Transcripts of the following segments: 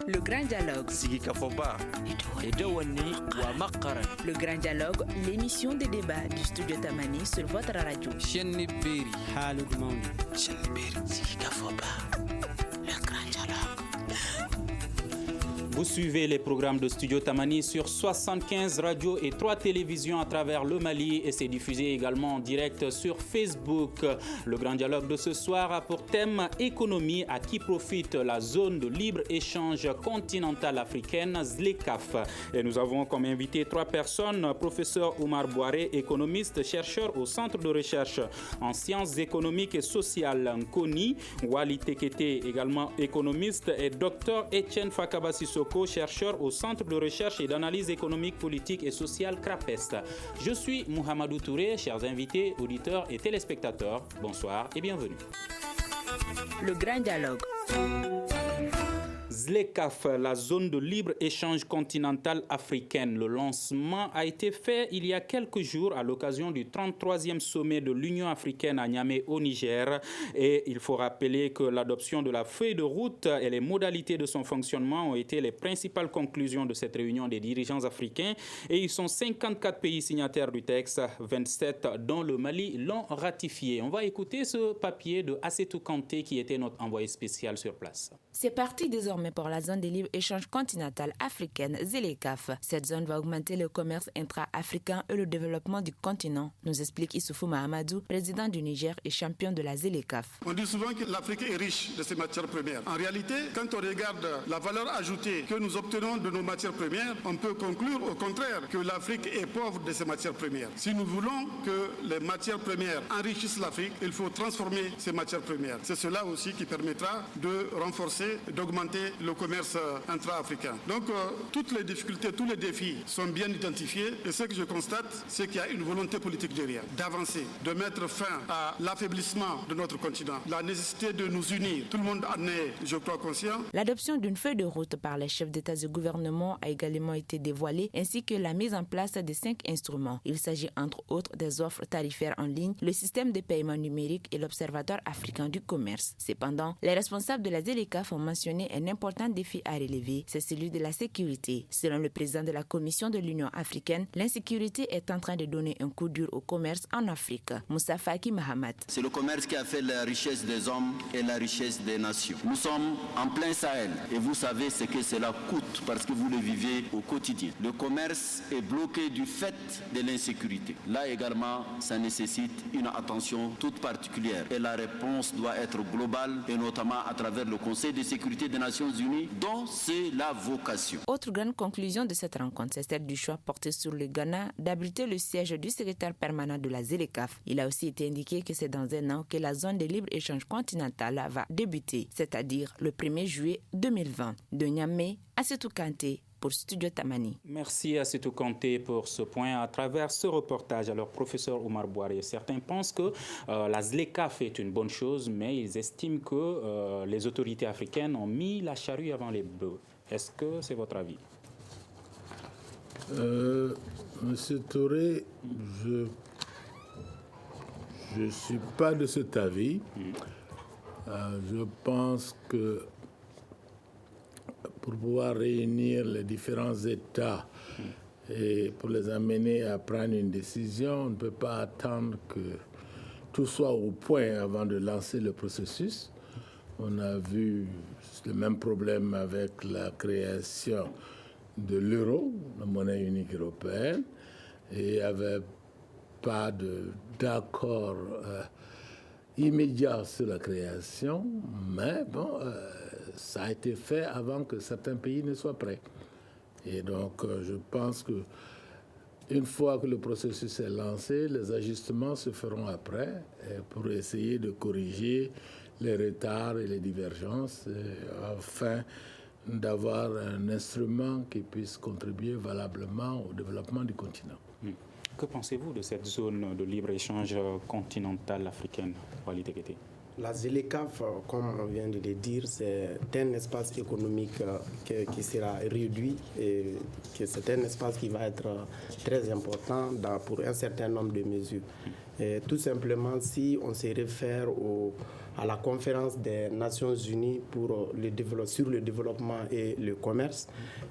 Le Grand Dialogue. Le Grand Dialogue, l'émission des débats du studio Tamani sur votre radio. Le Grand Dialogue. Vous suivez les programmes de Studio Tamani sur 75 radios et 3 télévisions à travers le Mali et c'est diffusé également en direct sur Facebook. Le Grand Dialogue de ce soir a pour thème économie, à qui profite la zone de libre-échange continentale africaine ZLECAf. Et nous avons comme invité 3 personnes, professeur Oumar Boiré, économiste, chercheur au Centre de recherche en sciences économiques et sociales Nkoni, Wali Tekete, également économiste, et docteur Etienne Fakaba Sissoko, chercheur au Centre de recherche et d'analyse économique, politique et sociale CRAPEST. Je suis Mouhamadou Touré, chers invités, auditeurs et téléspectateurs. Bonsoir et bienvenue. Le Grand Dialogue. ZLECAf, la zone de libre-échange continentale africaine. Le lancement a été fait il y a quelques jours à l'occasion du 33e sommet de l'Union africaine à Niamey au Niger. Et il faut rappeler que l'adoption de la feuille de route et les modalités de son fonctionnement ont été les principales conclusions de cette réunion des dirigeants africains. Et ils sont 54 pays signataires du texte, 27 dont le Mali l'ont ratifié. On va écouter ce papier de Assetou Kanté qui était notre envoyé spécial sur place. C'est parti désormais pour la zone de libre-échange continentale africaine ZLECAf. Cette zone va augmenter le commerce intra-africain et le développement du continent, nous explique Issoufou Mahamadou, président du Niger et champion de la ZLECAf. On dit souvent que l'Afrique est riche de ses matières premières. En réalité, quand on regarde la valeur ajoutée que nous obtenons de nos matières premières, on peut conclure au contraire que l'Afrique est pauvre de ses matières premières. Si nous voulons que les matières premières enrichissent l'Afrique, il faut transformer ces matières premières. C'est cela aussi qui permettra de renforcer, d'augmenter le commerce intra-africain. Donc, toutes les difficultés, tous les défis sont bien identifiés. Et ce que je constate, c'est qu'il y a une volonté politique derrière, d'avancer, de mettre fin à l'affaiblissement de notre continent, la nécessité de nous unir. Tout le monde en est, je crois, conscient. L'adoption d'une feuille de route par les chefs d'État et de gouvernement a également été dévoilée, ainsi que la mise en place de 5 instruments. Il s'agit entre autres des offres tarifaires en ligne, le système de paiement numérique et l'Observatoire africain du commerce. Cependant, les responsables de la ZLECAf ont mentionné un important défi à relever, c'est celui de la sécurité. Selon le président de la Commission de l'Union africaine, l'insécurité est en train de donner un coup dur au commerce en Afrique. Moussa Faki Mahamat. C'est le commerce qui a fait la richesse des hommes et la richesse des nations. Nous sommes en plein Sahel et vous savez ce que cela coûte parce que vous le vivez au quotidien. Le commerce est bloqué du fait de l'insécurité. Là également, ça nécessite une attention toute particulière et la réponse doit être globale et notamment à travers le Conseil de sécurité des Nations Unies dont c'est la vocation. Autre grande conclusion de cette rencontre, c'est celle du choix porté sur le Ghana d'abriter le siège du secrétaire permanent de la ZLECAf. Il a aussi été indiqué que c'est dans un an que la zone de libre-échange continentale va débuter, c'est-à-dire le 1er juillet 2020. De Niamey, Assetou Kanté pour Studio Tamani. Merci à Assetou Kanté pour ce point. À travers ce reportage, alors professeur Oumar Boiré, certains pensent que la ZLECAf est une bonne chose, mais ils estiment que les autorités africaines ont mis la charrue avant les bœufs. Est-ce que c'est votre avis? Monsieur Touré, je ne suis pas de cet avis. Je pense que pour pouvoir réunir les différents États et pour les amener à prendre une décision, on ne peut pas attendre que tout soit au point avant de lancer le processus. On a vu le même problème avec la création de l'euro, la monnaie unique européenne, et il n'y avait pas d'accord immédiat sur la création, mais bon, ça a été fait avant que certains pays ne soient prêts. Et donc, je pense que une fois que le processus est lancé, les ajustements se feront après pour essayer de corriger les retards et les divergences afin d'avoir un instrument qui puisse contribuer valablement au développement du continent. Que pensez-vous de cette zone de libre-échange continentale africaine, Wali Tekete? La ZLECAf, comme on vient de le dire, c'est un espace économique qui sera réduit et que c'est un espace qui va être très important pour un certain nombre de mesures. Tout simplement, si on se réfère à la conférence des Nations Unies sur le développement et le commerce,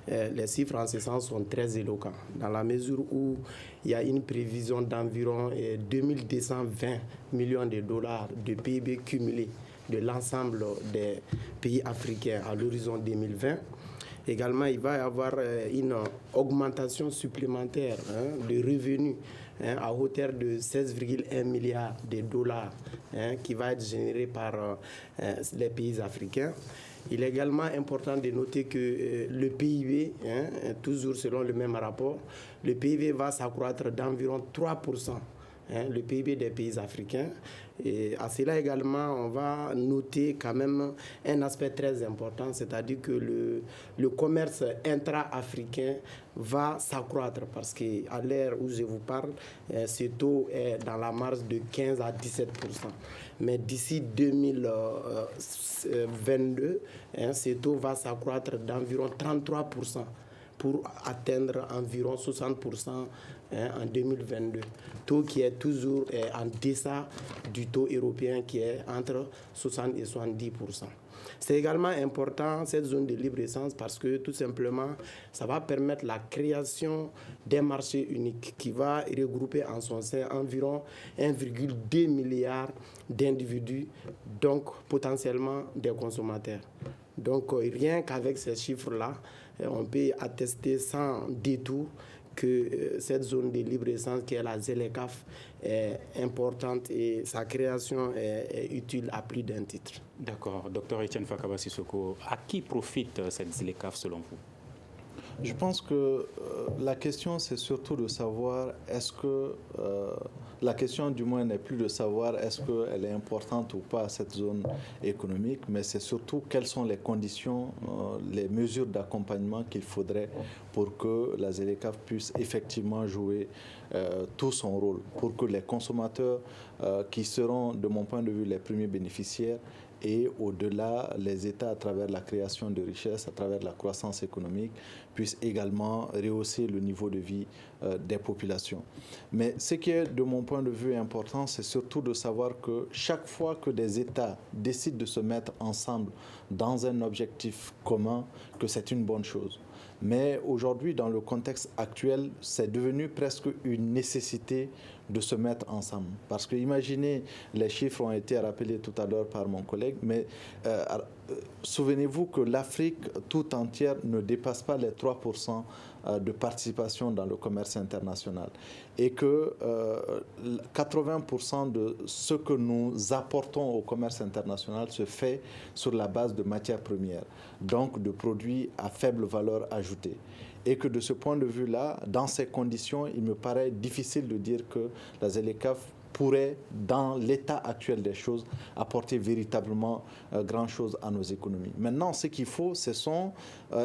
les chiffres en ce sens sont très éloquents, dans la mesure où il y a une prévision d'environ 2220 millions de dollars de PIB cumulé de l'ensemble des pays africains à l'horizon 2020. Également, il va y avoir une augmentation supplémentaire de revenus à hauteur de 16,1 milliards de dollars qui va être généré par les pays africains. Il est également important de noter que le PIB, toujours selon le même rapport, le PIB va s'accroître d'environ 3%. Le PIB des pays africains. Et à cela également, on va noter quand même un aspect très important, c'est-à-dire que le commerce intra-africain va s'accroître parce qu'à l'ère où je vous parle, ce taux est dans la marge de 15 à 17%. Mais d'ici 2022, ce taux va s'accroître d'environ 33% pour atteindre environ 60% en 2022, taux qui est toujours en deçà du taux européen qui est entre 60 et 70%. C'est également important, cette zone de libre-échange, parce que tout simplement, ça va permettre la création d'un marché unique qui va regrouper en son sein environ 1,2 milliard d'individus, donc potentiellement des consommateurs. Donc rien qu'avec ces chiffres-là, on peut attester sans détour que cette zone de libre-échange qui est la ZLECAf est importante et sa création est utile à plus d'un titre. D'accord. Docteur Etienne Fakaba Sissoko, à qui profite cette ZLECAf selon vous? Je pense que la question, c'est surtout de savoir est-ce que... la question, du moins, n'est plus de savoir est-ce qu'elle est importante ou pas, cette zone économique, mais c'est surtout quelles sont les conditions, les mesures d'accompagnement qu'il faudrait pour que la ZLECAf puisse effectivement jouer tout son rôle, pour que les consommateurs qui seront, de mon point de vue, les premiers bénéficiaires, et au-delà, les États, à travers la création de richesses, à travers la croissance économique, puissent également rehausser le niveau de vie des populations. Mais ce qui est, de mon point de vue, important, c'est surtout de savoir que chaque fois que des États décident de se mettre ensemble dans un objectif commun, que c'est une bonne chose. Mais aujourd'hui, dans le contexte actuel, c'est devenu presque une nécessité de se mettre ensemble. Parce que imaginez, les chiffres ont été rappelés tout à l'heure par mon collègue, mais souvenez-vous que l'Afrique tout entière ne dépasse pas les 3% de participation dans le commerce international et que 80% de ce que nous apportons au commerce international se fait sur la base de matières premières, donc de produits à faible valeur ajoutée. Et que de ce point de vue-là, dans ces conditions, il me paraît difficile de dire que la ZLECAf pourrait, dans l'état actuel des choses, apporter véritablement grand-chose à nos économies. Maintenant, ce qu'il faut, ce sont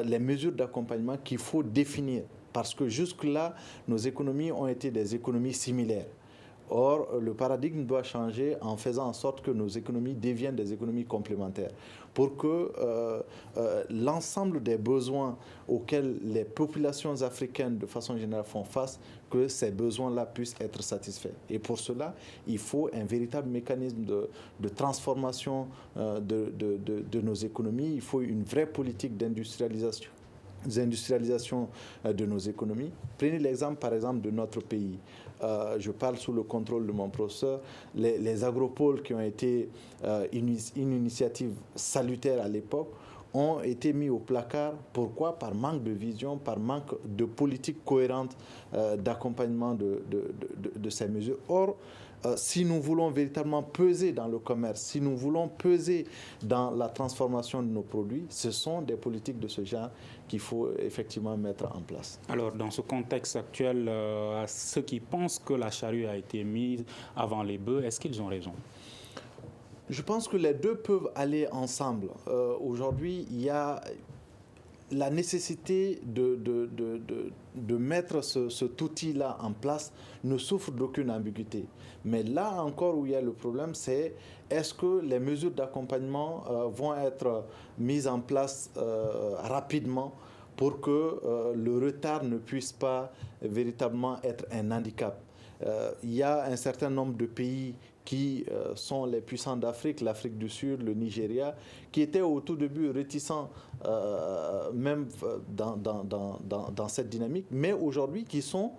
les mesures d'accompagnement qu'il faut définir. Parce que jusque-là, nos économies ont été des économies similaires. Or, le paradigme doit changer en faisant en sorte que nos économies deviennent des économies complémentaires pour que l'ensemble des besoins auxquels les populations africaines de façon générale font face, que ces besoins-là puissent être satisfaits. Et pour cela, il faut un véritable mécanisme de transformation de nos économies. Il faut une vraie politique d'industrialisation de nos économies. Prenez l'exemple, par exemple, de notre pays. Je parle sous le contrôle de mon professeur. Les agropoles qui ont été une initiative salutaire à l'époque ont été mis au placard. Pourquoi? Par manque de vision, par manque de politique cohérente d'accompagnement de ces mesures. Or, si nous voulons véritablement peser dans le commerce, si nous voulons peser dans la transformation de nos produits, ce sont des politiques de ce genre qu'il faut effectivement mettre en place. Alors, dans ce contexte actuel, ceux qui pensent que la charrue a été mise avant les bœufs, est-ce qu'ils ont raison? Je pense que les deux peuvent aller ensemble. Aujourd'hui, il y a la nécessité de mettre cet outil-là en place ne souffre d'aucune ambiguïté. Mais là encore où il y a le problème, c'est est-ce que les mesures d'accompagnement vont être mises en place rapidement pour que le retard ne puisse pas véritablement être un handicap. il y a un certain nombre de pays qui sont les puissants d'Afrique, l'Afrique du Sud, le Nigeria, qui étaient au tout début réticents même dans cette dynamique, mais aujourd'hui qui sont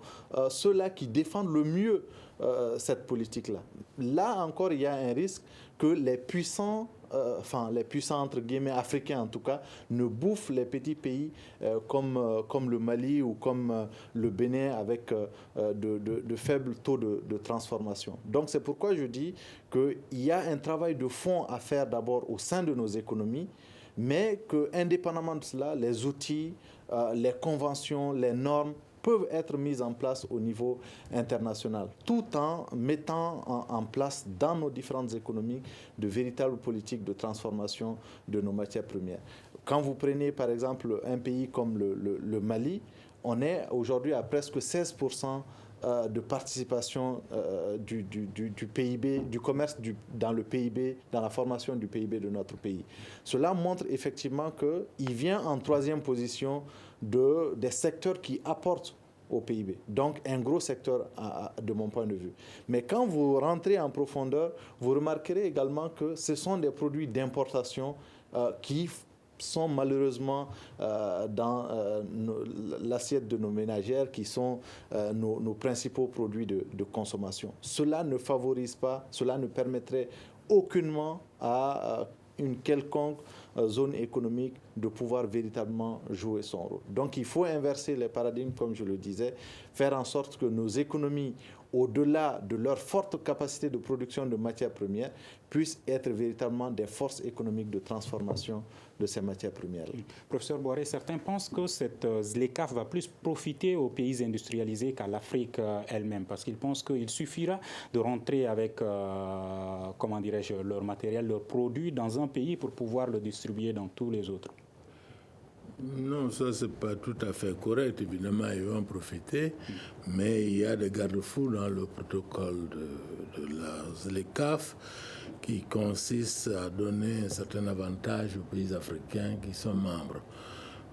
ceux-là qui défendent le mieux cette politique-là. Là encore, il y a un risque que les puissants entre guillemets africains en tout cas, ne bouffent les petits pays comme le Mali ou comme le Bénin avec de faibles taux de transformation. Donc c'est pourquoi je dis qu'il y a un travail de fond à faire d'abord au sein de nos économies, mais qu'indépendamment de cela, les outils, les conventions, les normes peuvent être mises en place au niveau international, tout en mettant en place dans nos différentes économies de véritables politiques de transformation de nos matières premières. Quand vous prenez par exemple un pays comme le Mali, on est aujourd'hui à presque 16% de participation du PIB, du commerce dans le PIB, dans la formation du PIB de notre pays. Cela montre effectivement qu'il vient en troisième position des secteurs qui apportent au PIB. Donc un gros secteur de mon point de vue. Mais quand vous rentrez en profondeur, vous remarquerez également que ce sont des produits d'importation qui sont malheureusement dans l'assiette de nos ménagères, qui sont nos principaux produits de consommation. Cela ne favorise pas, cela ne permettrait aucunement à une quelconque zone économique de pouvoir véritablement jouer son rôle. Donc il faut inverser les paradigmes, comme je le disais, faire en sorte que nos économies, au-delà de leur forte capacité de production de matières premières, puissent être véritablement des forces économiques de transformation de ces matières premières. Professeur Boiré, certains pensent que cette ZLECAf va plus profiter aux pays industrialisés qu'à l'Afrique elle-même, parce qu'ils pensent qu'il suffira de rentrer avec, leur matériel, leurs produits dans un pays pour pouvoir le distribuer dans tous les autres. Non, ça, c'est pas tout à fait correct. Évidemment, ils vont en profiter, mais il y a des garde-fous dans le protocole de la ZLECAf qui consiste à donner un certain avantage aux pays africains qui sont membres.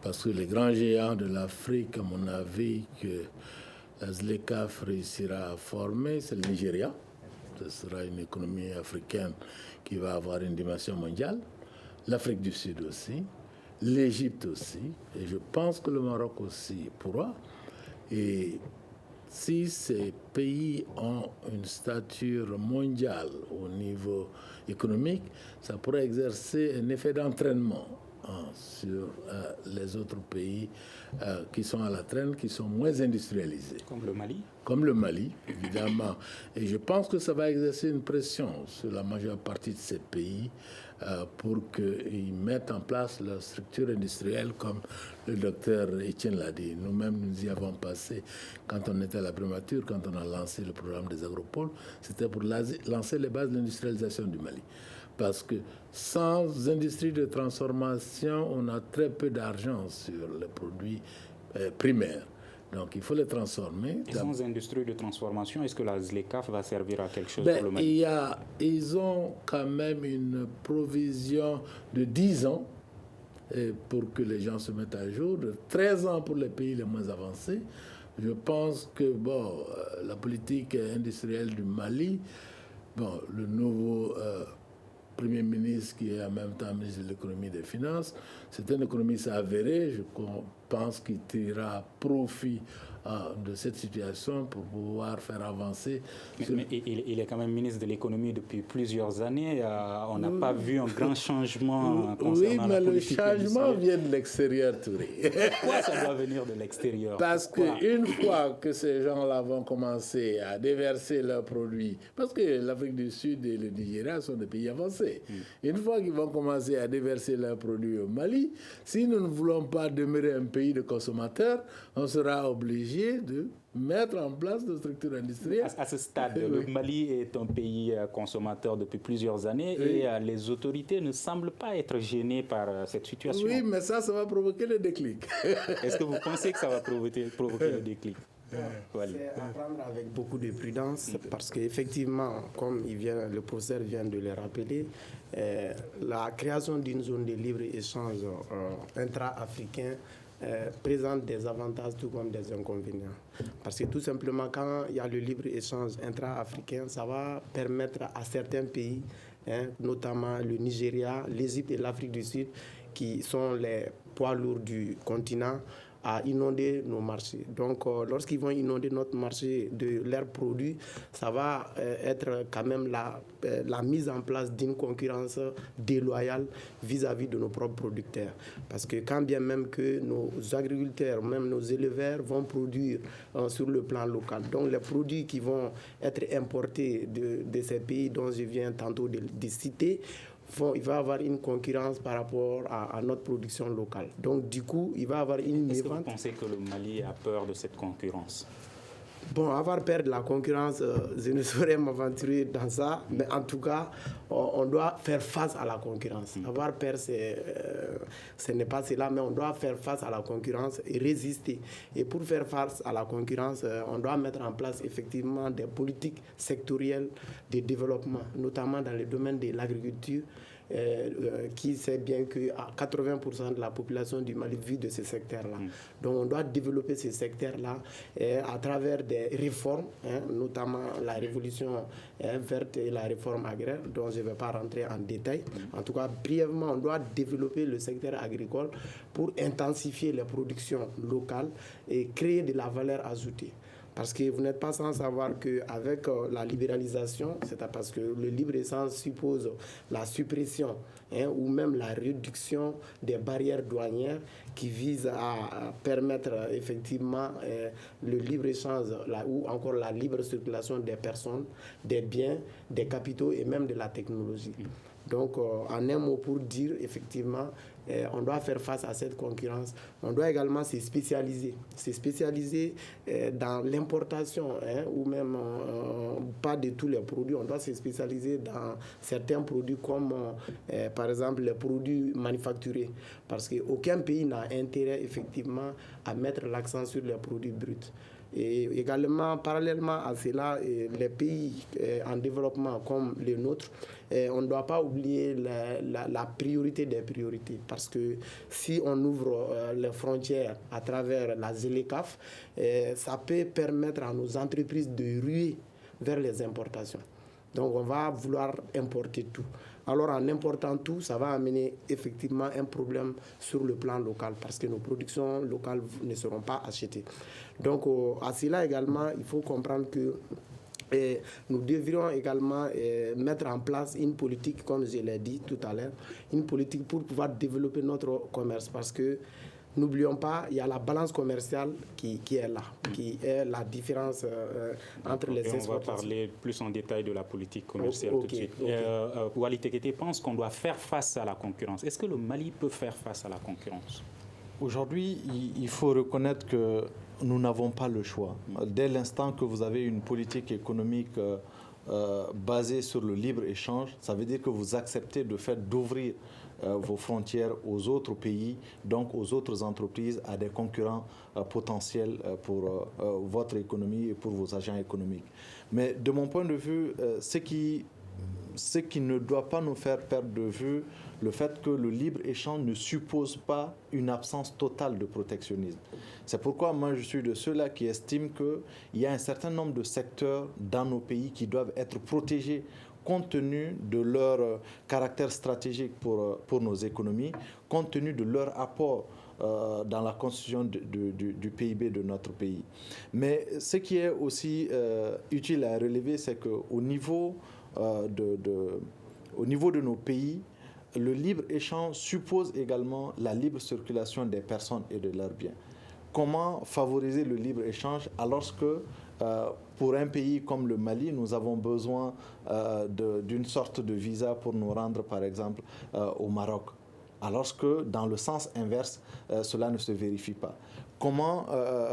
Parce que les grands géants de l'Afrique, à mon avis, que la ZLECAf réussira à former, c'est le Nigeria. Ce sera une économie africaine qui va avoir une dimension mondiale. L'Afrique du Sud aussi. L'Égypte aussi, et je pense que le Maroc aussi pourra. Et si ces pays ont une stature mondiale au niveau économique, ça pourrait exercer un effet d'entraînement sur les autres pays qui sont à la traîne, qui sont moins industrialisés. Comme le Mali ? Comme le Mali, évidemment. Et je pense que ça va exercer une pression sur la majeure partie de ces pays pour qu'ils mettent en place leur structure industrielle, comme le docteur Etienne l'a dit. Nous-mêmes, nous y avons passé quand on était à la primature, quand on a lancé le programme des agropoles, c'était pour lancer les bases de l'industrialisation du Mali. Parce que sans industrie de transformation, on a très peu d'argent sur les produits primaires. Donc, il faut les transformer. Et sans industrie de transformation, est-ce que la ZLECAf va servir à quelque chose pour le Mali? Ils ont quand même une provision de 10 ans pour que les gens se mettent à jour, de 13 ans pour les pays les moins avancés. Je pense que la politique industrielle du Mali, le nouveau Premier ministre qui est en même temps ministre de l'économie et des finances, c'est une économie avérée. Je pense qu'il tirera profit de cette situation pour pouvoir faire avancer. Mais il est quand même ministre de l'économie depuis plusieurs années. On n'a pas vu un grand changement concernant la politique. Oui, mais le changement vient de l'extérieur, Touré. Pourquoi ça doit venir de l'extérieur? Parce qu'une fois que ces gens-là vont commencer à déverser leurs produits, parce que l'Afrique du Sud et le Nigeria sont des pays avancés, une fois qu'ils vont commencer à déverser leurs produits au Mali, si nous ne voulons pas demeurer un pays de consommateurs, on sera obligé de mettre en place des structures industrielles. À ce stade, le Mali est un pays consommateur depuis plusieurs années et les autorités ne semblent pas être gênées par cette situation. Oui, mais ça va provoquer le déclic. Est-ce que vous pensez que ça va provoquer le déclic? C'est à prendre avec beaucoup de prudence parce qu'effectivement, comme le professeur vient de le rappeler, la création d'une zone de libre-échange intra-africain présente des avantages tout comme des inconvénients. Parce que tout simplement, quand il y a le libre-échange intra-africain, ça va permettre à certains pays, notamment le Nigeria, l'Égypte et l'Afrique du Sud, qui sont les poids lourds du continent, à inonder nos marchés. Donc, lorsqu'ils vont inonder notre marché de leurs produits, ça va être quand même la mise en place d'une concurrence déloyale vis-à-vis de nos propres producteurs. Parce que quand bien même que nos agriculteurs, même nos éleveurs vont produire sur le plan local, donc les produits qui vont être importés de ces pays dont je viens tantôt de citer, il va y avoir une concurrence par rapport à notre production locale. Donc, du coup, il va y avoir une... Est-ce que vous pensez que le Mali a peur de cette concurrence? Bon, avoir peur de la concurrence, je ne saurais m'aventurer dans ça, mais en tout cas, on doit faire face à la concurrence. Avoir peur, ce n'est pas cela, mais on doit faire face à la concurrence et résister. Et pour faire face à la concurrence, on doit mettre en place effectivement des politiques sectorielles de développement, notamment dans le domaine de l'agriculture, qui sait bien que 80% de la population du Mali vit de ce secteur-là. Donc on doit développer ce secteur-là à travers des réformes, notamment la révolution verte et la réforme agraire, dont je ne vais pas rentrer en détail. En tout cas, brièvement, on doit développer le secteur agricole pour intensifier les productions locales et créer de la valeur ajoutée. Parce que vous n'êtes pas sans savoir qu'avec la libéralisation, c'est parce que le libre-échange suppose la suppression ou même la réduction des barrières douanières qui visent à permettre effectivement le libre-échange ou encore la libre circulation des personnes, des biens, des capitaux et même de la technologie. Donc, en un mot pour dire, effectivement, on doit faire face à cette concurrence. On doit également se spécialiser dans l'importation, ou même pas de tous les produits. On doit se spécialiser dans certains produits comme, par exemple, les produits manufacturés. Parce qu'aucun pays n'a intérêt, effectivement, à mettre l'accent sur les produits bruts. Et également, parallèlement à cela, les pays en développement comme le nôtre, on ne doit pas oublier la priorité des priorités. Parce que si on ouvre les frontières à travers la ZLECAf, ça peut permettre à nos entreprises de ruer vers les importations. Donc on va vouloir importer tout. Alors en important tout, ça va amener effectivement un problème sur le plan local parce que nos productions locales ne seront pas achetées. Donc à cela également, il faut comprendre que nous devrions également mettre en place une politique, comme je l'ai dit tout à l'heure, une politique pour pouvoir développer notre commerce parce que n'oublions pas, il y a la balance commerciale qui est là, qui est la différence entre les exportations. On va parler plus en détail de la politique commerciale tout de suite. Waly Tekete pense qu'on doit faire face à la concurrence. Est-ce que le Mali peut faire face à la concurrence? Aujourd'hui, il faut reconnaître que nous n'avons pas le choix. Dès l'instant que vous avez une politique économique basée sur le libre-échange, ça veut dire que vous acceptez de fait d'ouvrir vos frontières aux autres pays, donc aux autres entreprises, à des concurrents potentiels pour votre économie et pour vos agents économiques. Mais de mon point de vue, ce qui ne doit pas nous faire perdre de vue le fait que le libre-échange ne suppose pas une absence totale de protectionnisme. C'est pourquoi moi je suis de ceux-là qui estiment qu'il y a un certain nombre de secteurs dans nos pays qui doivent être protégés compte tenu de leur caractère stratégique pour nos économies, compte tenu de leur apport dans la constitution du PIB de notre pays. Mais ce qui est aussi utile à relever, c'est qu'au niveau de nos pays, le libre-échange suppose également la libre circulation des personnes et de leurs biens. Comment favoriser le libre-échange alors que pour un pays comme le Mali, nous avons besoin d'une sorte de visa pour nous rendre, par exemple, au Maroc, alors que dans le sens inverse, cela ne se vérifie pas. Comment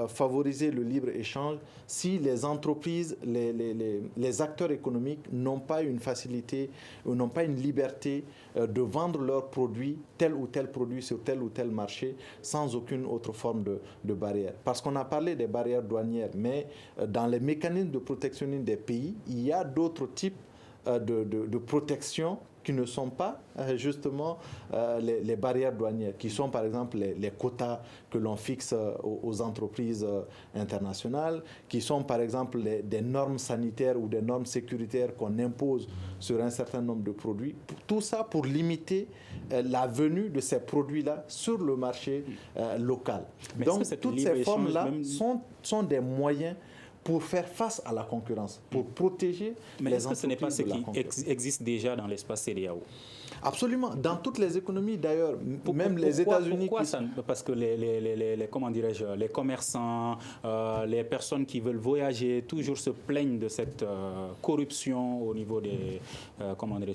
favoriser le libre-échange si les entreprises, les acteurs économiques n'ont pas une facilité ou n'ont pas une liberté de vendre leurs produits, tel ou tel produit sur tel ou tel marché, sans aucune autre forme de barrière. Parce qu'on a parlé des barrières douanières, mais dans les mécanismes de protectionnisme des pays, il y a d'autres types de protection qui ne sont pas justement les barrières douanières, qui sont par exemple les quotas que l'on fixe aux entreprises internationales, qui sont par exemple des normes sanitaires ou des normes sécuritaires qu'on impose sur un certain nombre de produits. Tout ça pour limiter la venue de ces produits-là sur le marché local. Mais donc toutes ces formes-là sont des moyens pour faire face à la concurrence, pour protéger les entreprises. Mais est-ce que ce n'est pas ce qui existe déjà dans l'espace CEDEAO? Absolument. Dans toutes les économies, d'ailleurs, même les États-Unis. Pourquoi ça? Parce que les commerçants, les personnes qui veulent voyager, toujours se plaignent de cette corruption au niveau des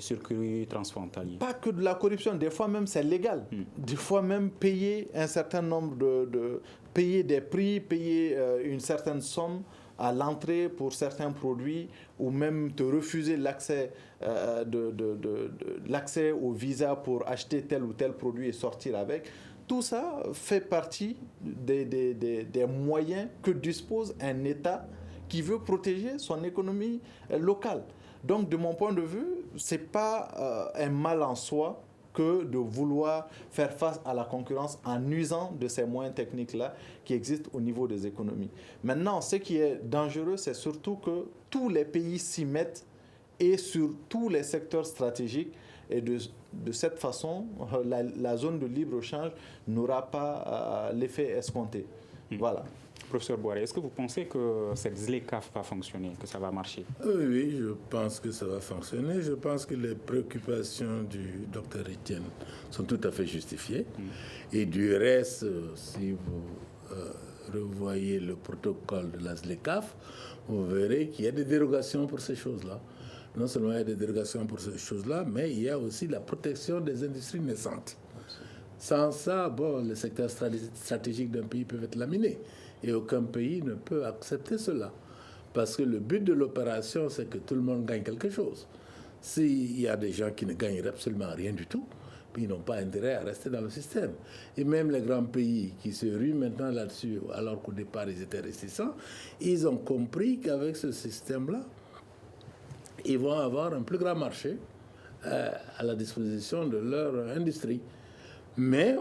circuits transfrontaliers. Pas que de la corruption, des fois même c'est légal. Des fois même payer un certain nombre payer des prix, payer une certaine somme à l'entrée pour certains produits, ou même te refuser l'accès l'accès au visa pour acheter tel ou tel produit et sortir avec. Tout ça fait partie des moyens que dispose un État qui veut protéger son économie locale. Donc, de mon point de vue, ce n'est pas un mal en soi que de vouloir faire face à la concurrence en usant de ces moyens techniques-là qui existent au niveau des économies. Maintenant, ce qui est dangereux, c'est surtout que tous les pays s'y mettent et sur tous les secteurs stratégiques. Et de cette façon, la zone de libre-échange n'aura pas l'effet escompté. Voilà. Professeur Boiré, est-ce que vous pensez que cette ZLECAf va fonctionner, que ça va marcher? Oui, je pense que ça va fonctionner. Je pense que les préoccupations du docteur Etienne sont tout à fait justifiées. Et du reste, si vous revoyez le protocole de la ZLECAf, vous verrez qu'il y a des dérogations pour ces choses-là. Non seulement il y a des dérogations pour ces choses-là, mais il y a aussi la protection des industries naissantes. Sans ça, les secteurs stratégiques d'un pays peuvent être laminés. Et aucun pays ne peut accepter cela. Parce que le but de l'opération, c'est que tout le monde gagne quelque chose. S'il y a des gens qui ne gagnent absolument rien du tout, puis ils n'ont pas intérêt à rester dans le système. Et même les grands pays qui se ruent maintenant là-dessus, alors qu'au départ ils étaient réticents, ils ont compris qu'avec ce système-là, ils vont avoir un plus grand marché à la disposition de leur industrie. Mais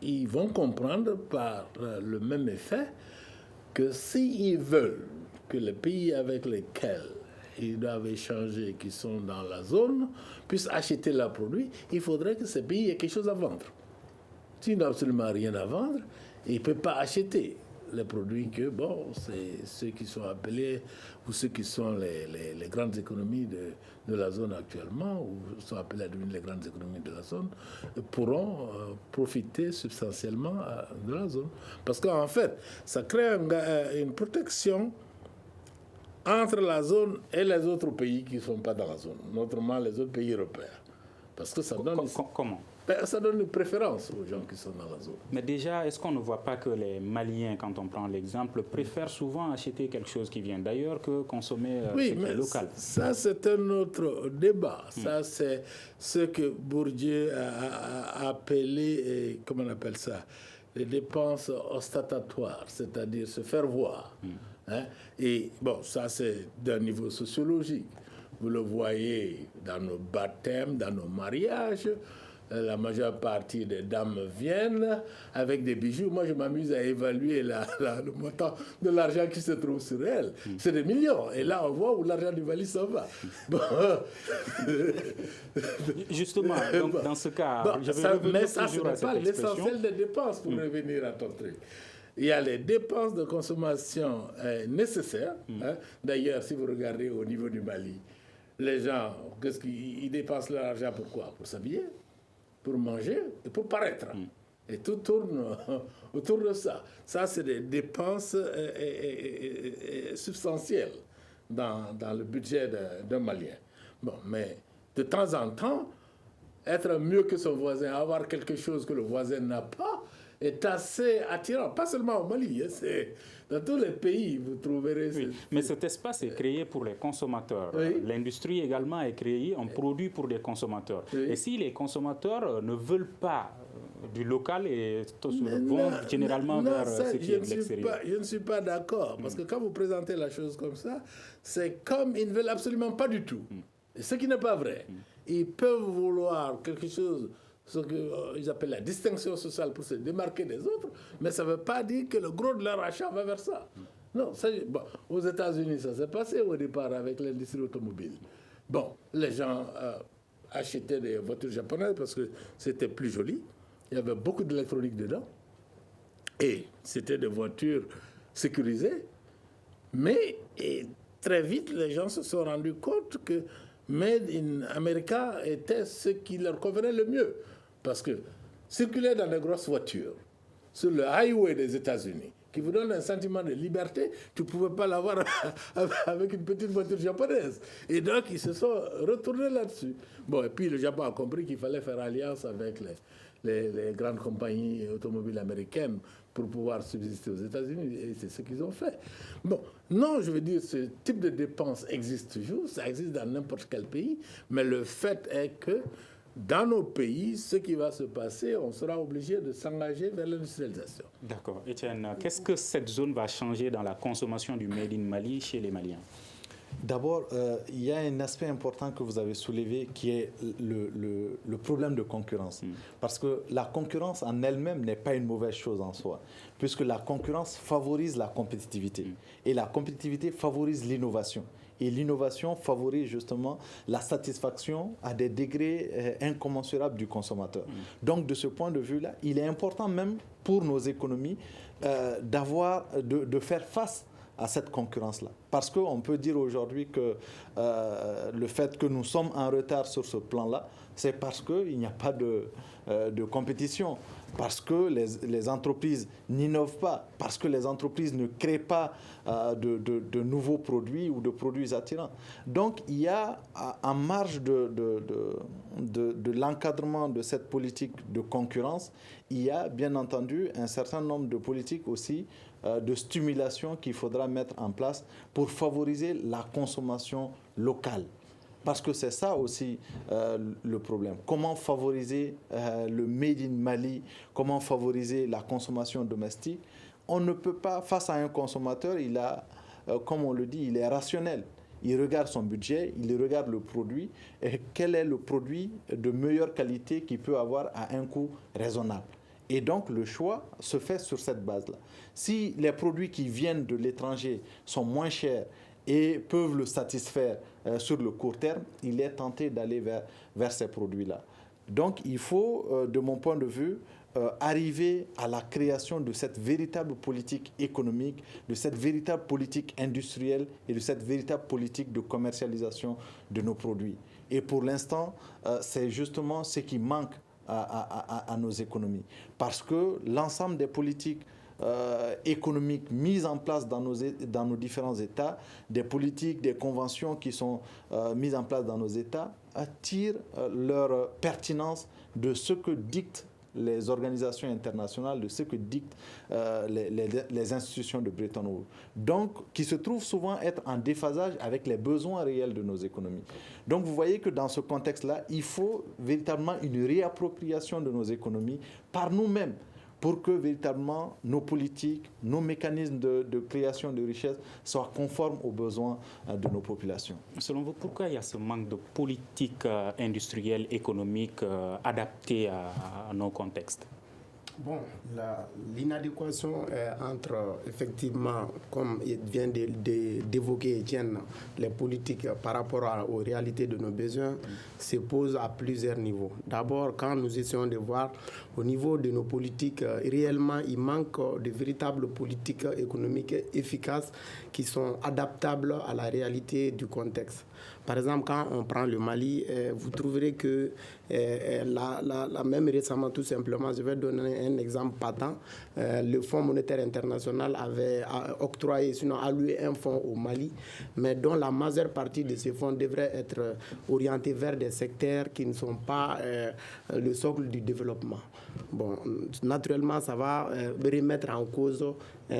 ils vont comprendre par le même effet que s'ils veulent que les pays avec lesquels ils doivent échanger, qui sont dans la zone, puissent acheter leurs produits, il faudrait que ces pays aient quelque chose à vendre. S'ils n'ont absolument rien à vendre, ils ne peuvent pas acheter les produits que, c'est ceux qui sont appelés, ou ceux qui sont les grandes économies de la zone actuellement, ou sont appelés à devenir les grandes économies de la zone, pourront profiter substantiellement de la zone. Parce qu'en fait, ça crée une protection entre la zone et les autres pays qui ne sont pas dans la zone, notamment les autres pays européens. Parce que ça donne... Comment? Ça donne une préférence aux gens qui sont dans la zone. Mais déjà, est-ce qu'on ne voit pas que les Maliens, quand on prend l'exemple, préfèrent souvent acheter quelque chose qui vient d'ailleurs que consommer ce qui est local? Ça, c'est un autre débat. Ça, c'est ce que Bourdieu a appelé, comment on appelle ça, les dépenses ostentatoires, c'est-à-dire se faire voir. Et ça, c'est d'un niveau sociologique. Vous le voyez dans nos baptêmes, dans nos mariages. La majeure partie des dames viennent avec des bijoux. Moi, je m'amuse à évaluer le montant de l'argent qui se trouve sur elles. C'est des millions. Et là, on voit où l'argent du valise s'en va. Justement, donc, dans ce cas, mais ça, ce n'est pas l'essentiel des dépenses pour revenir à ton truc. Il y a les dépenses de consommation nécessaires. D'ailleurs, si vous regardez au niveau du Mali, les gens, qu'est-ce qu'ils dépensent leur argent pour quoi? Pour s'habiller, pour manger et pour paraître. Et tout tourne autour de ça. Ça, c'est des dépenses substantielles dans le budget d'un Malien. Mais de temps en temps, être mieux que son voisin, avoir quelque chose que le voisin n'a pas, est assez attirant. Pas seulement au Mali, c'est dans tous les pays, vous trouverez... Oui, mais cet espace est créé pour les consommateurs. Oui. L'industrie également est créée, on produit pour des consommateurs. Oui. Et si les consommateurs ne veulent pas du local et vont généralement vers ce qui est de l'extérieur. Je ne suis pas d'accord, parce que quand vous présentez la chose comme ça, c'est comme ils ne veulent absolument pas du tout. Ce qui n'est pas vrai. Ils peuvent vouloir quelque chose, ce qu'ils appellent la distinction sociale pour se démarquer des autres, mais ça ne veut pas dire que le gros de leur achat va vers ça. Non, aux États-Unis, ça s'est passé au départ avec l'industrie automobile. Bon, les gens achetaient des voitures japonaises parce que c'était plus joli. Il y avait beaucoup d'électronique dedans. Et c'était des voitures sécurisées. Mais très vite, les gens se sont rendus compte que Made in America était ce qui leur convenait le mieux. Parce que circuler dans des grosses voitures sur le highway des États-Unis, qui vous donne un sentiment de liberté, tu ne pouvais pas l'avoir avec une petite voiture japonaise. Et donc, ils se sont retournés là-dessus. Bon, et puis le Japon a compris qu'il fallait faire alliance avec les grandes compagnies automobiles américaines pour pouvoir subsister aux États-Unis, et c'est ce qu'ils ont fait. Bon, non, je veux dire, ce type de dépense existe toujours, ça existe dans n'importe quel pays, mais le fait est que dans nos pays, ce qui va se passer, on sera obligé de s'engager vers l'industrialisation. D'accord. Etienne, qu'est-ce que cette zone va changer dans la consommation du Made in Mali chez les Maliens ? D'abord, il y a un aspect important que vous avez soulevé qui est le problème de concurrence. Parce que la concurrence en elle-même n'est pas une mauvaise chose en soi, puisque la concurrence favorise la compétitivité. Et la compétitivité favorise l'innovation. Et l'innovation favorise justement la satisfaction à des degrés incommensurables du consommateur. Donc, de ce point de vue-là, il est important même pour nos économies de faire face à cette concurrence-là. Parce qu'on peut dire aujourd'hui que le fait que nous sommes en retard sur ce plan-là, c'est parce qu'il n'y a pas de compétition, parce que les entreprises n'innovent pas, parce que les entreprises ne créent pas de nouveaux produits ou de produits attirants. Donc, il y a en marge de l'encadrement de cette politique de concurrence, il y a bien entendu un certain nombre de politiques aussi de stimulation qu'il faudra mettre en place pour favoriser la consommation locale. Parce que c'est ça aussi le problème. Comment favoriser le Made in Mali, comment favoriser la consommation domestique? On ne peut pas, face à un consommateur, il a, comme on le dit, il est rationnel. Il regarde son budget, il regarde le produit, et quel est le produit de meilleure qualité qu'il peut avoir à un coût raisonnable. Et donc, le choix se fait sur cette base-là. Si les produits qui viennent de l'étranger sont moins chers et peuvent le satisfaire sur le court terme, il est tenté d'aller vers ces produits-là. Donc, il faut, de mon point de vue, arriver à la création de cette véritable politique économique, de cette véritable politique industrielle et de cette véritable politique de commercialisation de nos produits. Et pour l'instant, c'est justement ce qui manque à nos économies. Parce que l'ensemble des politiques économiques mises en place dans nos différents États, des politiques, des conventions qui sont mises en place dans nos États, tirent leur pertinence de ce que dictent les organisations internationales, de ce que dictent les institutions de Bretton Woods. Donc, qui se trouvent souvent être en déphasage avec les besoins réels de nos économies. Donc, vous voyez que dans ce contexte-là, il faut véritablement une réappropriation de nos économies par nous-mêmes, pour que véritablement nos politiques, nos mécanismes de création de richesse soient conformes aux besoins de nos populations. Selon vous, pourquoi il y a ce manque de politique industrielle, économique adaptée à nos contextes ? Bon, l'inadéquation entre, effectivement, comme il vient d'évoquer Etienne, les politiques par rapport aux réalités de nos besoins se posent à plusieurs niveaux. D'abord, quand nous essayons de voir au niveau de nos politiques, réellement, il manque de véritables politiques économiques efficaces qui sont adaptables à la réalité du contexte. Par exemple, quand on prend le Mali, vous trouverez que même récemment, tout simplement, je vais donner un exemple patent, le Fonds monétaire international avait octroyé, sinon alloué un fonds au Mali, mais dont la majeure partie de ces fonds devrait être orientée vers des secteurs qui ne sont pas le socle du développement. Bon, naturellement, ça va remettre en cause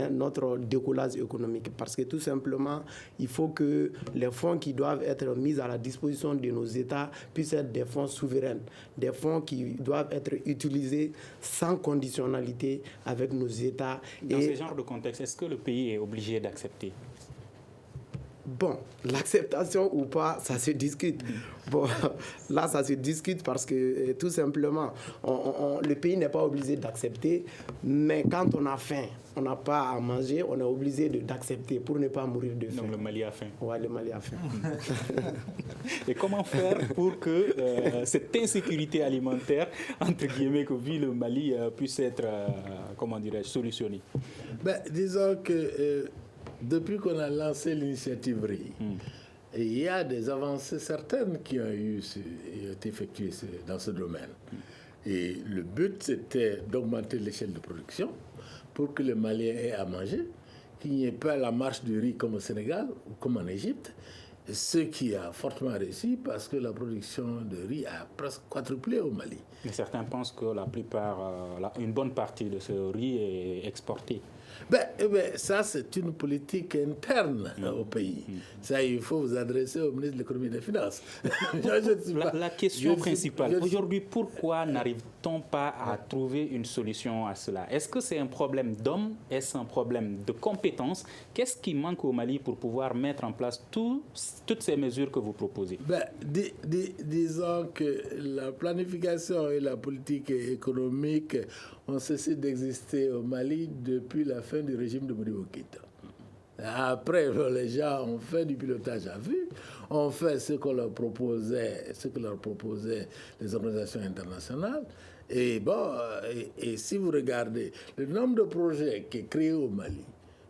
notre décollage économique parce que tout simplement, il faut que les fonds qui doivent être mis à la disposition de nos États puissent être des fonds souverains, des fonds qui doivent être utilisés sans conditionnalité avec nos États. Dans ce genre de contexte, est-ce que le pays est obligé d'accepter ? Bon, l'acceptation ou pas, ça se discute. Bon, là, ça se discute parce que tout simplement, le pays n'est pas obligé d'accepter, mais quand on a faim, on n'a pas à manger, on est obligé d'accepter pour ne pas mourir de faim. Donc le Mali a faim. Oui, le Mali a faim. Et comment faire pour que cette insécurité alimentaire, entre guillemets, que vit le Mali, puisse être, solutionnée ? Disons que depuis qu'on a lancé l'initiative RI, il y a des avancées certaines qui ont été effectuées dans ce domaine. Et le but, c'était d'augmenter l'échelle de production pour que les Maliens aient à manger, qu'il n'y ait pas la marche du riz comme au Sénégal ou comme en Égypte, ce qui a fortement réussi parce que la production de riz a presque quadruplé au Mali. Mais certains pensent que une bonne partie de ce riz est exportée. Ça, c'est une politique interne au pays. Ça, il faut vous adresser au ministre de l'économie et des finances. La question principale, aujourd'hui, pourquoi n'arrive-t-on pas à trouver une solution à cela ? Est-ce que c'est un problème d'hommes ? Est-ce un problème de compétences ? Qu'est-ce qui manque au Mali pour pouvoir mettre en place toutes ces mesures que vous proposez ? Disons que la planification et la politique économique ont cessé d'exister au Mali depuis la fin du régime de Modibo Keïta. Après, les gens ont fait du pilotage à vue, ont fait ce que leur proposaient les organisations internationales. Et si vous regardez le nombre de projets qui est créé au Mali,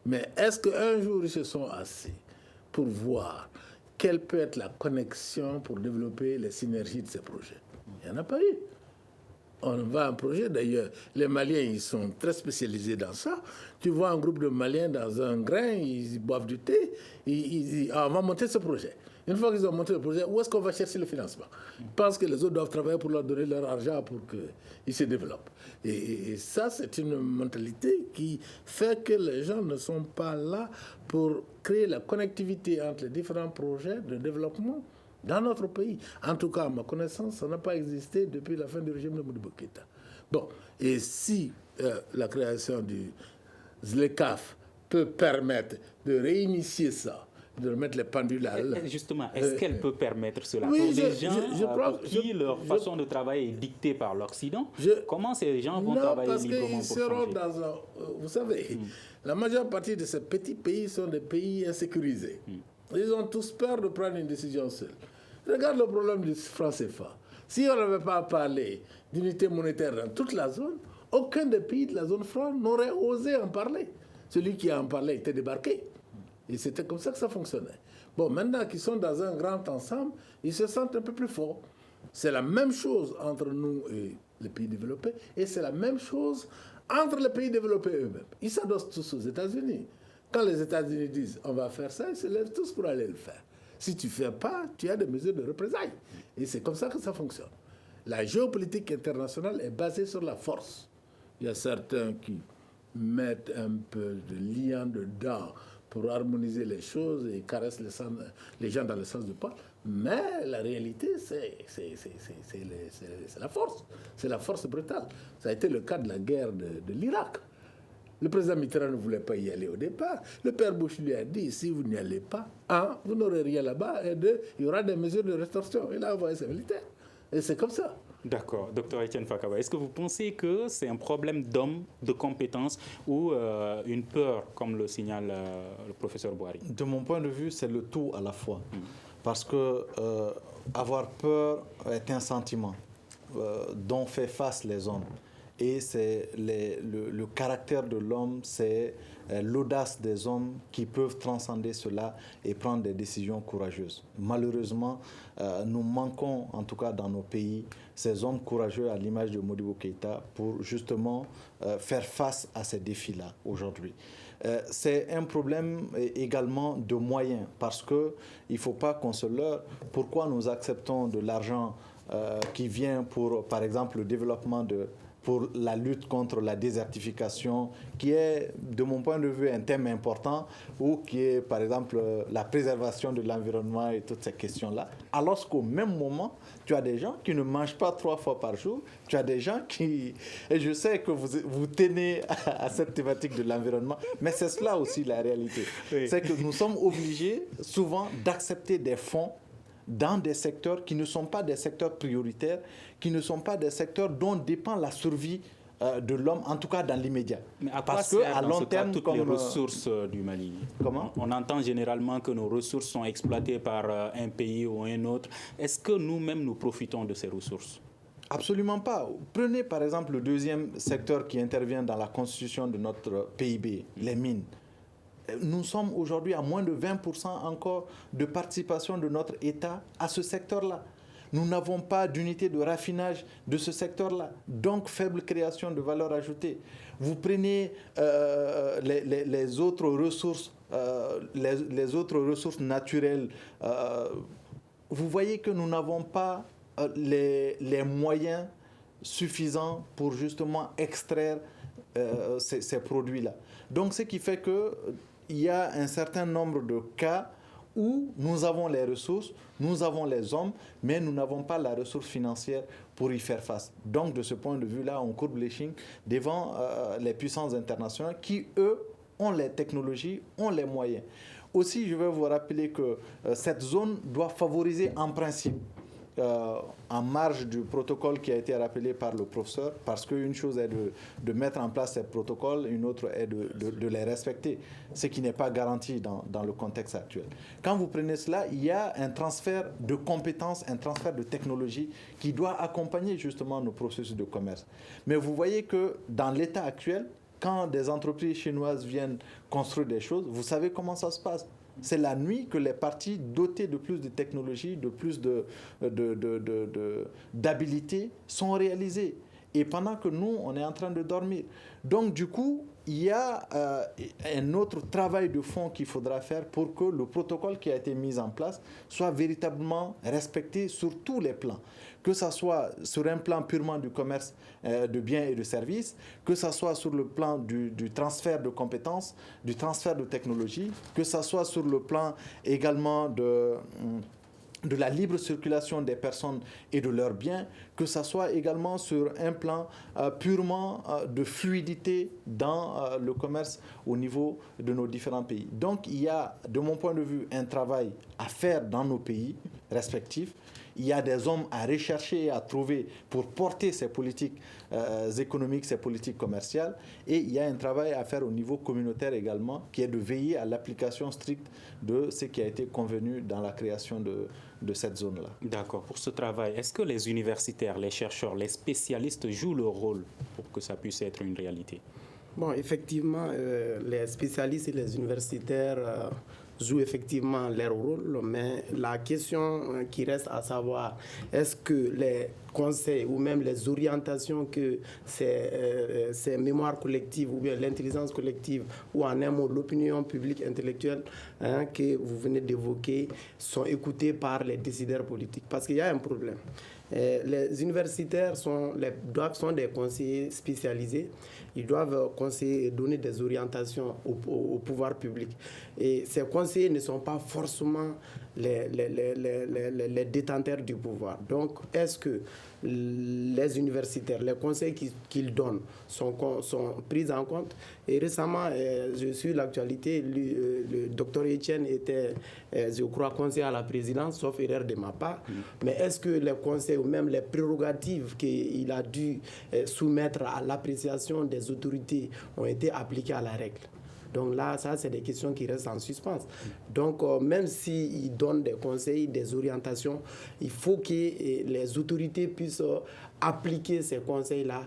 mais est-ce qu'un jour ils se sont assis pour voir quelle peut être la connexion pour développer les synergies de ces projets ? Il n'y en a pas eu. On va un projet, d'ailleurs, les Maliens, ils sont très spécialisés dans ça. Tu vois un groupe de Maliens dans un grain, ils boivent du thé, on va monter ce projet. Une fois qu'ils ont monté le projet, où est-ce qu'on va chercher le financement ? Ils pensent que les autres doivent travailler pour leur donner leur argent pour qu'ils se développent. Et ça, c'est une mentalité qui fait que les gens ne sont pas là pour créer la connectivité entre les différents projets de développement dans notre pays. En tout cas, à ma connaissance, ça n'a pas existé depuis la fin du régime de Modibo Keïta. Bon, et si la création du ZLECAf peut permettre de réinitier ça, de remettre les pendules à l'heure. Justement, est-ce qu'elle peut permettre cela oui, pour des gens pour qui leur façon de travailler est dictée par l'Occident? Comment ces gens vont travailler librement pour changer? Vous savez, la majeure partie de ces petits pays sont des pays insécurisés. Ils ont tous peur de prendre une décision seule. Regarde le problème du franc CFA. Si on n'avait pas parlé d'unité monétaire dans toute la zone, aucun des pays de la zone franc n'aurait osé en parler. Celui qui en parlait était débarqué. Et c'était comme ça que ça fonctionnait. Bon, maintenant qu'ils sont dans un grand ensemble, ils se sentent un peu plus forts. C'est la même chose entre nous et les pays développés, et c'est la même chose entre les pays développés eux-mêmes. Ils s'adossent tous aux États-Unis. Quand les États-Unis disent on va faire ça, ils se lèvent tous pour aller le faire. Si tu ne fais pas, tu as des mesures de représailles. Et c'est comme ça que ça fonctionne. La géopolitique internationale est basée sur la force. Il y a certains qui mettent un peu de liant dedans pour harmoniser les choses et caressent les gens dans le sens du poil. Mais la réalité, c'est la force. C'est la force brutale. Ça a été le cas de la guerre de l'Irak. Le président Mitterrand ne voulait pas y aller au départ. Le père Bush lui a dit, si vous n'y allez pas, vous n'aurez rien là-bas, et il y aura des mesures de rétorsion. Il a envoyé ses militaires. Et c'est comme ça. D'accord. Docteur Etienne Fakaba, est-ce que vous pensez que c'est un problème d'homme, de compétence ou une peur, comme le signale le professeur Boari? De mon point de vue, c'est le tout à la fois. Parce que avoir peur est un sentiment dont fait face les hommes. et c'est le caractère de l'homme, c'est l'audace des hommes qui peuvent transcender cela et prendre des décisions courageuses. Malheureusement, nous manquons, en tout cas dans nos pays, ces hommes courageux à l'image de Modibo Keïta pour justement faire face à ces défis-là aujourd'hui. C'est un problème également de moyens, parce qu'il ne faut pas qu'on se leurre. Pourquoi nous acceptons de l'argent qui vient pour, par exemple, le développement pour la lutte contre la désertification, qui est, de mon point de vue, un thème important, ou qui est, par exemple, la préservation de l'environnement et toutes ces questions-là, alors qu'au même moment, tu as des gens qui ne mangent pas 3 fois par jour, tu as des gens qui... Et je sais que vous tenez à cette thématique de l'environnement, mais c'est cela aussi la réalité. Oui. C'est que nous sommes obligés souvent d'accepter des fonds dans des secteurs qui ne sont pas des secteurs prioritaires, qui ne sont pas des secteurs dont dépend la survie de l'homme, en tout cas dans l'immédiat. Mais à quoi servent, à long terme, toutes les ressources du Mali? Comment? On entend généralement que nos ressources sont exploitées par un pays ou un autre. Est-ce que nous-mêmes, nous profitons de ces ressources? Absolument pas. Prenez par exemple le deuxième secteur qui intervient dans la constitution de notre PIB, les mines. Nous sommes aujourd'hui à moins de 20% encore de participation de notre État à ce secteur-là. Nous n'avons pas d'unité de raffinage de ce secteur-là, donc faible création de valeur ajoutée. Vous prenez les autres ressources, les autres ressources naturelles. Vous voyez que nous n'avons pas les moyens suffisants pour justement extraire ces produits-là. Donc, ce qui fait qu'il y a un certain nombre de cas où nous avons les ressources, nous avons les hommes, mais nous n'avons pas la ressource financière pour y faire face. Donc, de ce point de vue-là, on courbe l'échine devant les puissances internationales qui, eux, ont les technologies, ont les moyens. Aussi, je vais vous rappeler que cette zone doit favoriser en principe, en marge du protocole qui a été rappelé par le professeur, parce qu'une chose est de mettre en place ces protocoles, une autre est de les respecter, ce qui n'est pas garanti dans le contexte actuel. Quand vous prenez cela, il y a un transfert de compétences, un transfert de technologie qui doit accompagner justement nos processus de commerce. Mais vous voyez que dans l'état actuel, quand des entreprises chinoises viennent construire des choses, vous savez comment ça se passe. C'est la nuit que les parties dotées de plus de technologie, de plus d'habilité sont réalisées. Et pendant que nous, on est en train de dormir. Donc, du coup, il y a un autre travail de fond qu'il faudra faire pour que le protocole qui a été mis en place soit véritablement respecté sur tous les plans. Que ce soit sur un plan purement du commerce de biens et de services, que ce soit sur le plan du transfert de compétences, du transfert de technologies, que ce soit sur le plan également de la libre circulation des personnes et de leurs biens, que ce soit également sur un plan purement de fluidité dans le commerce au niveau de nos différents pays. Donc, il y a, de mon point de vue, un travail à faire dans nos pays respectifs. Il y a des hommes à rechercher et à trouver pour porter ces politiques économiques, ces politiques commerciales. Et il y a un travail à faire au niveau communautaire également, qui est de veiller à l'application stricte de ce qui a été convenu dans la création de cette zone-là. D'accord. Pour ce travail, est-ce que les universitaires, les chercheurs, les spécialistes jouent leur rôle pour que ça puisse être une réalité? Bon, effectivement, les spécialistes et les universitaires jouent effectivement leur rôle, mais la question qui reste à savoir, est-ce que les conseils ou même les orientations que ces mémoires collectives ou bien l'intelligence collective ou en un mot l'opinion publique intellectuelle que vous venez d'évoquer sont écoutées par les décideurs politiques? Parce qu'il y a un problème. Les universitaires sont des conseillers spécialisés. Ils doivent conseiller et donner des orientations au pouvoir public. Et ces conseillers ne sont pas forcément les détenteurs du pouvoir. Donc, est-ce que les universitaires, les conseils qu'ils donnent sont pris en compte? Et récemment, je suis l'actualité, le docteur Etienne était, je crois, conseiller à la présidence, sauf erreur de ma part. Mais est-ce que les conseils ou même les prérogatives qu'il a dû soumettre à l'appréciation des autorités ont été appliquées à la règle? Donc là, ça, c'est des questions qui restent en suspens. Donc, même s'ils donnent des conseils, des orientations, il faut que les autorités puissent appliquer ces conseils-là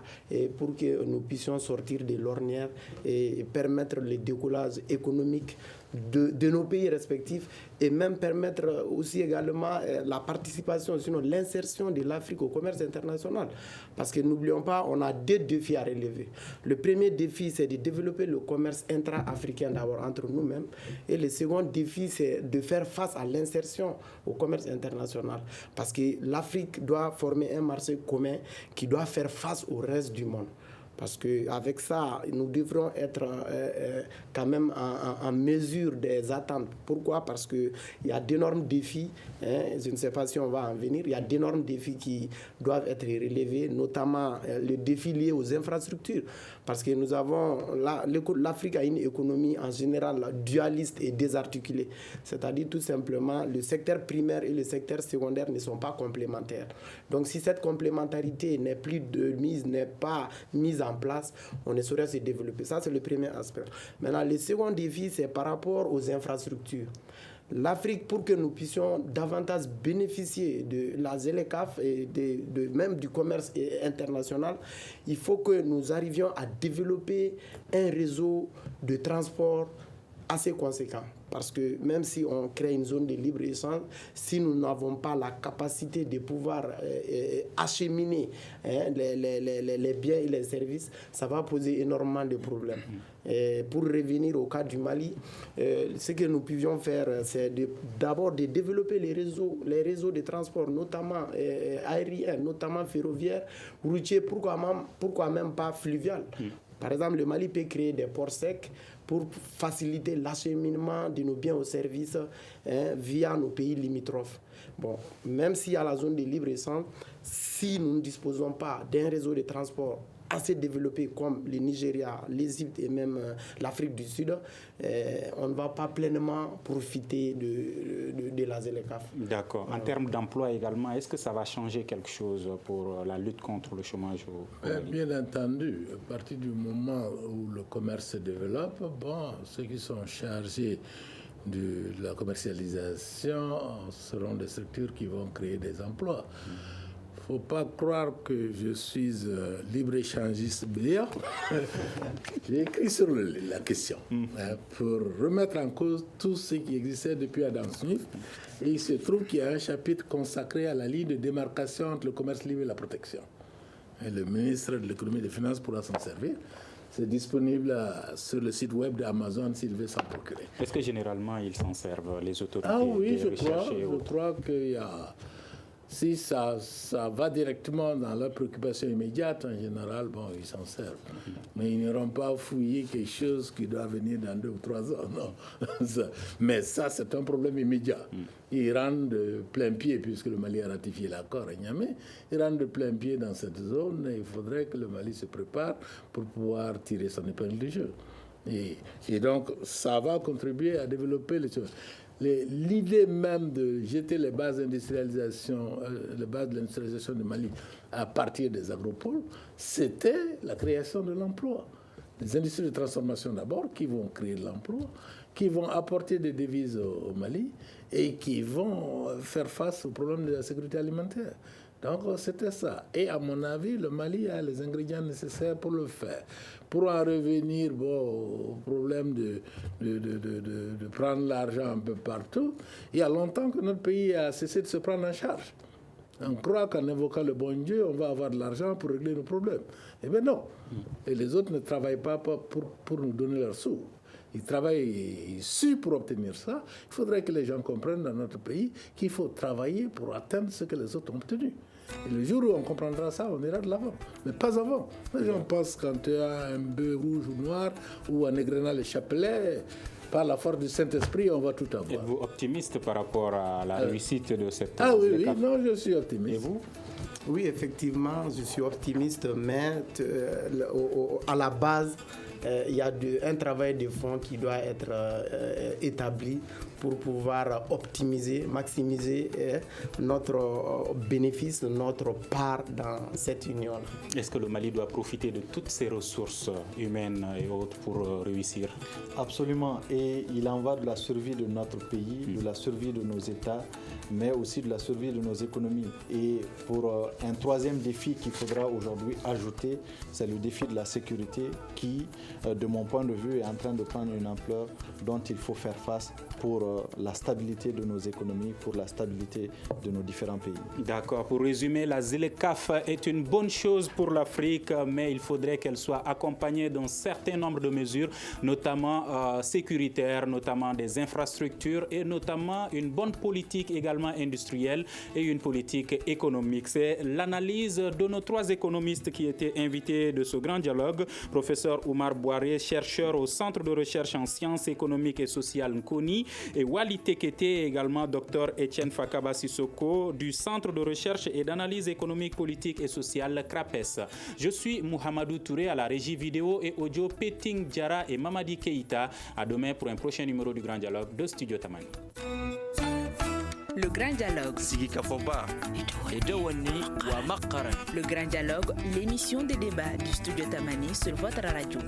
pour que nous puissions sortir de l'ornière et permettre le décollage économique de nos pays respectifs et même permettre aussi également la participation, sinon l'insertion de l'Afrique au commerce international. Parce que n'oublions pas, on a 2 défis à relever. Le premier défi, c'est de développer le commerce intra-africain d'abord entre nous-mêmes. Et le second défi, c'est de faire face à l'insertion au commerce international. Parce que l'Afrique doit former un marché commun qui doit faire face au reste du monde. Parce qu'avec ça, nous devrons être quand même en mesure des attentes. Pourquoi? Parce qu'il y a d'énormes défis, je ne sais pas si on va en venir, il y a d'énormes défis qui doivent être relevés, notamment le défi lié aux infrastructures. Parce que nous avons, l'Afrique a une économie en général dualiste et désarticulée. C'est-à-dire tout simplement, le secteur primaire et le secteur secondaire ne sont pas complémentaires. Donc si cette complémentarité n'est pas mise en place, on ne saurait se développer. Ça, c'est le premier aspect. Maintenant, le second défi, c'est par rapport aux infrastructures. L'Afrique, pour que nous puissions davantage bénéficier de la ZLECAf et même du commerce international, il faut que nous arrivions à développer un réseau de transport assez conséquent. Parce que même si on crée une zone de libre-échange, si nous n'avons pas la capacité de pouvoir acheminer les biens et les services, ça va poser énormément de problèmes. Et pour revenir au cas du Mali, ce que nous pouvions faire, c'est d'abord de développer les réseaux de transport, notamment aériens, notamment ferroviaires, routiers, pourquoi même pas fluvial. Par exemple, le Mali peut créer des ports secs pour faciliter l'acheminement de nos biens aux services via nos pays limitrophes. Bon, même s'il y a la zone de libre-échange, si nous ne disposons pas d'un réseau de transport assez développé comme le Nigeria, l'Égypte et même l'Afrique du Sud, on ne va pas pleinement profiter de la ZLECAf. D'accord. En termes d'emploi également, est-ce que ça va changer quelque chose pour la lutte contre le chômage Bien entendu, à partir du moment où le commerce se développe, ceux qui sont chargés de la commercialisation seront des structures qui vont créer des emplois. Il ne faut pas croire que je suis libre-échangiste brillant. J'ai écrit sur la question pour remettre en cause tout ce qui existait depuis Adam Smith. Et il se trouve qu'il y a un chapitre consacré à la ligne de démarcation entre le commerce libre et la protection. Et le ministre de l'économie et des finances pourra s'en servir. C'est disponible sur le site web d'Amazon s'il veut s'en procurer. Est-ce que généralement ils s'en servent, les autorités? Ah oui, je crois qu'il y a... Si ça va directement dans leur préoccupation immédiate, en général, ils s'en servent. Mais ils n'iront pas fouiller quelque chose qui doit venir dans 2 ou 3 ans, non. Mais ça, c'est un problème immédiat. Ils rentrent de plein pied, puisque le Mali a ratifié l'accord à Niamey, ils rentrent de plein pied dans cette zone et il faudrait que le Mali se prépare pour pouvoir tirer son épingle du jeu. Et donc, ça va contribuer à développer les choses. L'idée même de jeter les bases d'industrialisation, les bases de l'industrialisation du Mali à partir des agropoles, c'était la création de l'emploi. Les industries de transformation d'abord, qui vont créer de l'emploi, qui vont apporter des devises au Mali et qui vont faire face au problème de la sécurité alimentaire. Donc c'était ça. Et à mon avis, le Mali a les ingrédients nécessaires pour le faire. Pour en revenir au problème de prendre l'argent un peu partout, il y a longtemps que notre pays a cessé de se prendre en charge. On croit qu'en invoquant le bon Dieu, on va avoir de l'argent pour régler nos problèmes. Eh bien non. Et les autres ne travaillent pas pour nous donner leurs sous. Ils travaillent pour obtenir ça. Il faudrait que les gens comprennent dans notre pays qu'il faut travailler pour atteindre ce que les autres ont obtenu. Et le jour où on comprendra ça, on ira de l'avant. Mais pas avant. Les gens pensent quand tu as un bœuf rouge ou noir ou en égrenant les chapelets, par la force du Saint-Esprit, on va tout avoir. Êtes-vous optimiste par rapport à la réussite de cette... oui, non, je suis optimiste. Et vous? Oui, effectivement, je suis optimiste, mais à la base, il y a un travail de fond qui doit être établi pour pouvoir optimiser, maximiser notre bénéfice, notre part dans cette union. Est-ce que le Mali doit profiter de toutes ses ressources humaines et autres pour réussir? Absolument. Et il en va de la survie de notre pays, de la survie de nos États, mais aussi de la survie de nos économies. Et pour un troisième défi qu'il faudra aujourd'hui ajouter, c'est le défi de la sécurité qui, de mon point de vue, est en train de prendre une ampleur dont il faut faire face pour la stabilité de nos économies, pour la stabilité de nos différents pays. D'accord. Pour résumer, la ZLECAf est une bonne chose pour l'Afrique, mais il faudrait qu'elle soit accompagnée d'un certain nombre de mesures, notamment sécuritaires, notamment des infrastructures et notamment une bonne politique également industrielle et une politique économique. C'est l'analyse de nos trois économistes qui étaient invités de ce grand dialogue. Professeur Oumar Boiré, chercheur au Centre de recherche en sciences économiques et sociales Nkoni, et Wali Tekete, également Dr Etienne Fakaba Sissoko du Centre de recherche et d'analyse économique, politique et sociale CRAPES. Je suis Mouhamadou Touré à la régie vidéo et audio, Peting Diara et Mamadi Keïta. À demain pour un prochain numéro du Grand Dialogue de Studio Tamani. Le Grand Dialogue. Le Grand Dialogue, l'émission de débat du Studio Tamani sur votre radio.